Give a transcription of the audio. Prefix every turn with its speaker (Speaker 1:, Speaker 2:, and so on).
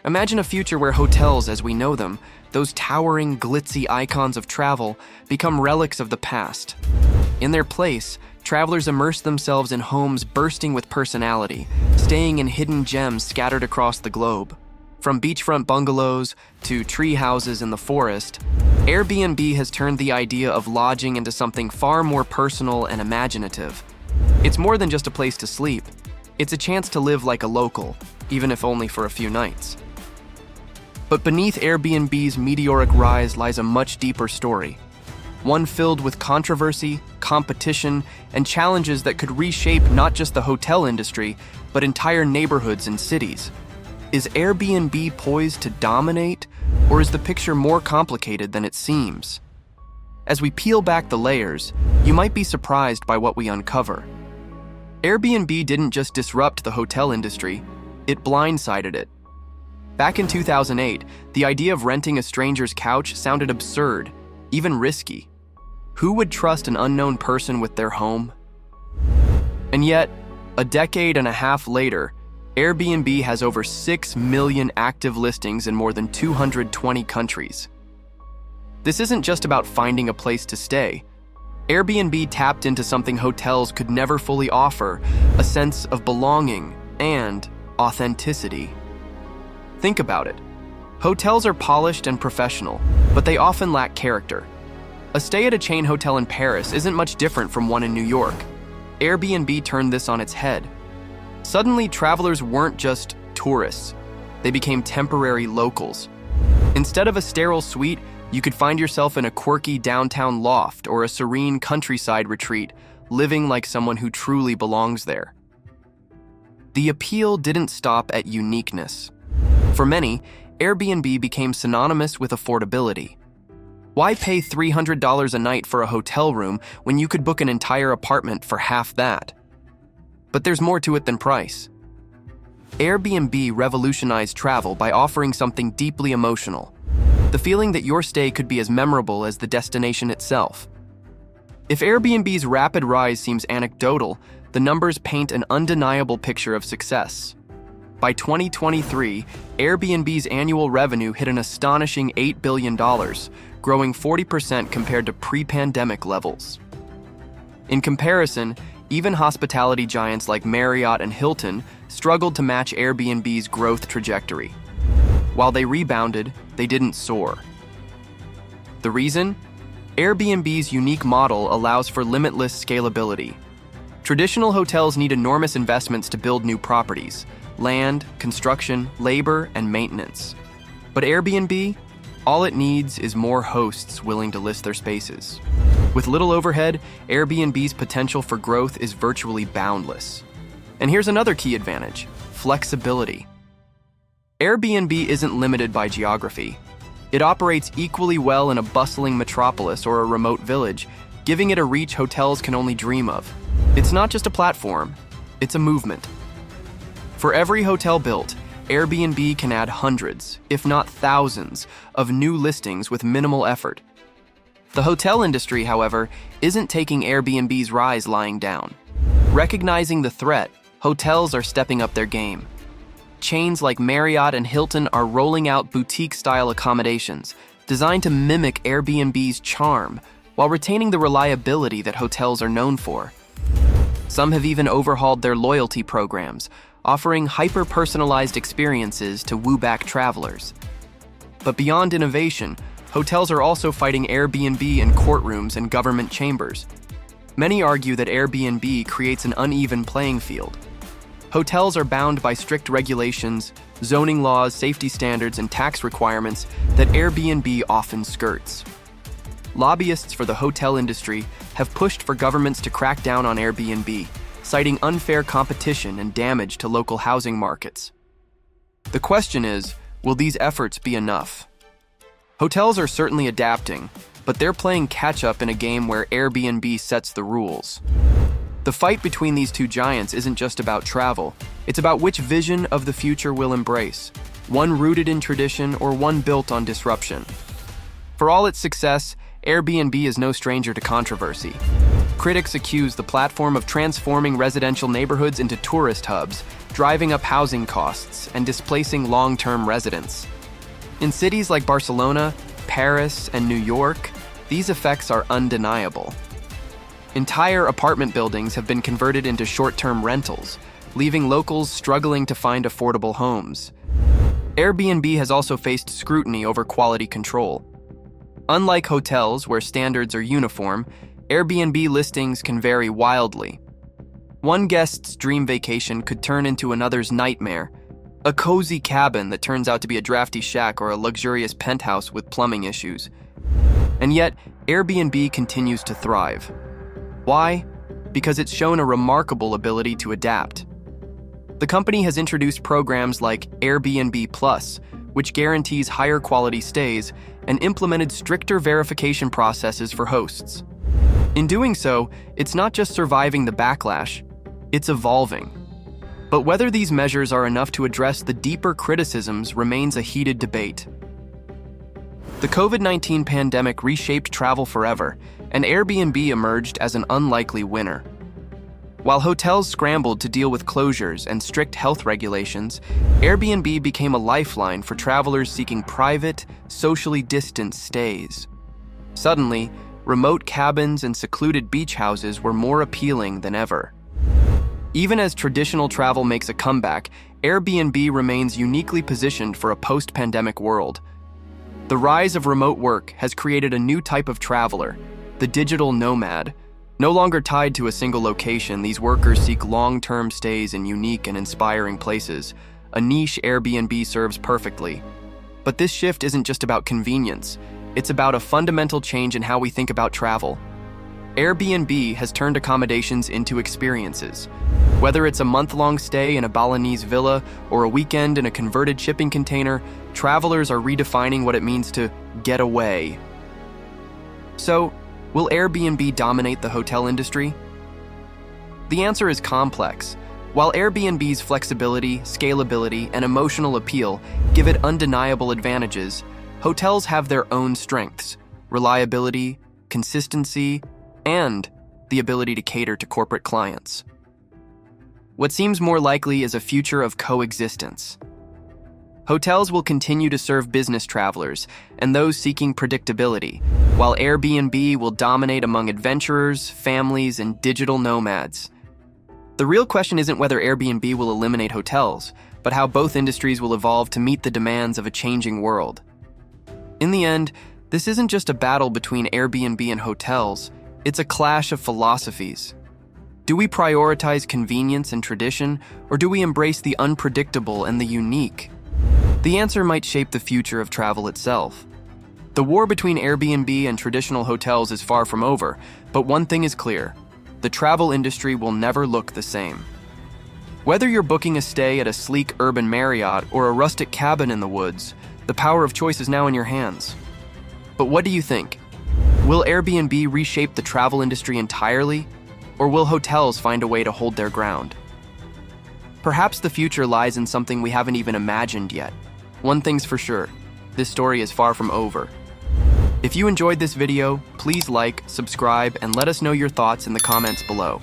Speaker 1: Imagine a future where hotels, as we know them, those towering, glitzy icons of travel, become relics of the past. In their place, travelers immerse themselves in homes bursting with personality, staying in hidden gems scattered across the globe. From beachfront bungalows to treehouses in the forest, Airbnb has turned the idea of lodging into something far more personal and imaginative. It's more than just a place to sleep. It's a chance to live like a local, even if only for a few nights. But beneath Airbnb's meteoric rise lies a much deeper story. One filled with controversy, competition, and challenges that could reshape not just the hotel industry, but entire neighborhoods and cities. Is Airbnb poised to dominate, or is the picture more complicated than it seems? As we peel back the layers, you might be surprised by what we uncover. Airbnb didn't just disrupt the hotel industry, it blindsided it. Back in 2008, the idea of renting a stranger's couch sounded absurd, even risky. Who would trust an unknown person with their home? And yet, a decade and a half later, Airbnb has over 6 million active listings in more than 220 countries. This isn't just about finding a place to stay. Airbnb tapped into something hotels could never fully offer, a sense of belonging and authenticity. Think about it. Hotels are polished and professional, but they often lack character. A stay at a chain hotel in Paris isn't much different from one in New York. Airbnb turned this on its head. Suddenly, travelers weren't just tourists. They became temporary locals. Instead of a sterile suite, you could find yourself in a quirky downtown loft or a serene countryside retreat, living like someone who truly belongs there. The appeal didn't stop at uniqueness. For many, Airbnb became synonymous with affordability. Why pay $300 a night for a hotel room when you could book an entire apartment for half that? But there's more to it than price. Airbnb revolutionized travel by offering something deeply emotional, the feeling that your stay could be as memorable as the destination itself. If Airbnb's rapid rise seems anecdotal, the numbers paint an undeniable picture of success. By 2023, Airbnb's annual revenue hit an astonishing $8 billion, growing 40% compared to pre-pandemic levels. In comparison, even hospitality giants like Marriott and Hilton struggled to match Airbnb's growth trajectory. While they rebounded, they didn't soar. The reason? Airbnb's unique model allows for limitless scalability. Traditional hotels need enormous investments to build new properties: land, construction, labor, and maintenance. But Airbnb, all it needs is more hosts willing to list their spaces. With little overhead, Airbnb's potential for growth is virtually boundless. And here's another key advantage: flexibility. Airbnb isn't limited by geography. It operates equally well in a bustling metropolis or a remote village, giving it a reach hotels can only dream of. It's not just a platform, it's a movement. For every hotel built, Airbnb can add hundreds, if not thousands, of new listings with minimal effort. The hotel industry, however, isn't taking Airbnb's rise lying down. Recognizing the threat, hotels are stepping up their game. Chains like Marriott and Hilton are rolling out boutique-style accommodations designed to mimic Airbnb's charm while retaining the reliability that hotels are known for. Some have even overhauled their loyalty programs, offering hyper-personalized experiences to woo back travelers. But beyond innovation, hotels are also fighting Airbnb in courtrooms and government chambers. Many argue that Airbnb creates an uneven playing field. Hotels are bound by strict regulations, zoning laws, safety standards, and tax requirements that Airbnb often skirts. Lobbyists for the hotel industry have pushed for governments to crack down on Airbnb, citing unfair competition and damage to local housing markets. The question is, will these efforts be enough? Hotels are certainly adapting, but they're playing catch-up in a game where Airbnb sets the rules. The fight between these two giants isn't just about travel, it's about which vision of the future we'll embrace, one rooted in tradition or one built on disruption. For all its success, Airbnb is no stranger to controversy. Critics accuse the platform of transforming residential neighborhoods into tourist hubs, driving up housing costs and displacing long-term residents. In cities like Barcelona, Paris, and New York, these effects are undeniable. Entire apartment buildings have been converted into short-term rentals, leaving locals struggling to find affordable homes. Airbnb has also faced scrutiny over quality control. Unlike hotels, where standards are uniform, Airbnb listings can vary wildly. One guest's dream vacation could turn into another's nightmare, a cozy cabin that turns out to be a drafty shack or a luxurious penthouse with plumbing issues. And yet, Airbnb continues to thrive. Why? Because it's shown a remarkable ability to adapt. The company has introduced programs like Airbnb Plus, which guarantees higher quality stays, and implemented stricter verification processes for hosts. In doing so, it's not just surviving the backlash, it's evolving. But whether these measures are enough to address the deeper criticisms remains a heated debate. The COVID-19 pandemic reshaped travel forever, and Airbnb emerged as an unlikely winner. While hotels scrambled to deal with closures and strict health regulations, Airbnb became a lifeline for travelers seeking private, socially distant stays. Suddenly, remote cabins and secluded beach houses were more appealing than ever. Even as traditional travel makes a comeback, Airbnb remains uniquely positioned for a post-pandemic world. The rise of remote work has created a new type of traveler, the digital nomad. No longer tied to a single location, these workers seek long-term stays in unique and inspiring places, a niche Airbnb serves perfectly. But this shift isn't just about convenience, it's about a fundamental change in how we think about travel. Airbnb has turned accommodations into experiences. Whether it's a month-long stay in a Balinese villa or a weekend in a converted shipping container, travelers are redefining what it means to get away. So, will Airbnb dominate the hotel industry? The answer is complex. While Airbnb's flexibility, scalability, and emotional appeal give it undeniable advantages, hotels have their own strengths: reliability, consistency, and the ability to cater to corporate clients. What seems more likely is a future of coexistence. Hotels will continue to serve business travelers and those seeking predictability, while Airbnb will dominate among adventurers, families, and digital nomads. The real question isn't whether Airbnb will eliminate hotels, but how both industries will evolve to meet the demands of a changing world. In the end, this isn't just a battle between Airbnb and hotels, it's a clash of philosophies. Do we prioritize convenience and tradition, or do we embrace the unpredictable and the unique? The answer might shape the future of travel itself. The war between Airbnb and traditional hotels is far from over, but one thing is clear: the travel industry will never look the same. Whether you're booking a stay at a sleek urban Marriott or a rustic cabin in the woods, the power of choice is now in your hands. But what do you think? Will Airbnb reshape the travel industry entirely, or will hotels find a way to hold their ground? Perhaps the future lies in something we haven't even imagined yet. One thing's for sure, this story is far from over. If you enjoyed this video, please like, subscribe, and let us know your thoughts in the comments below.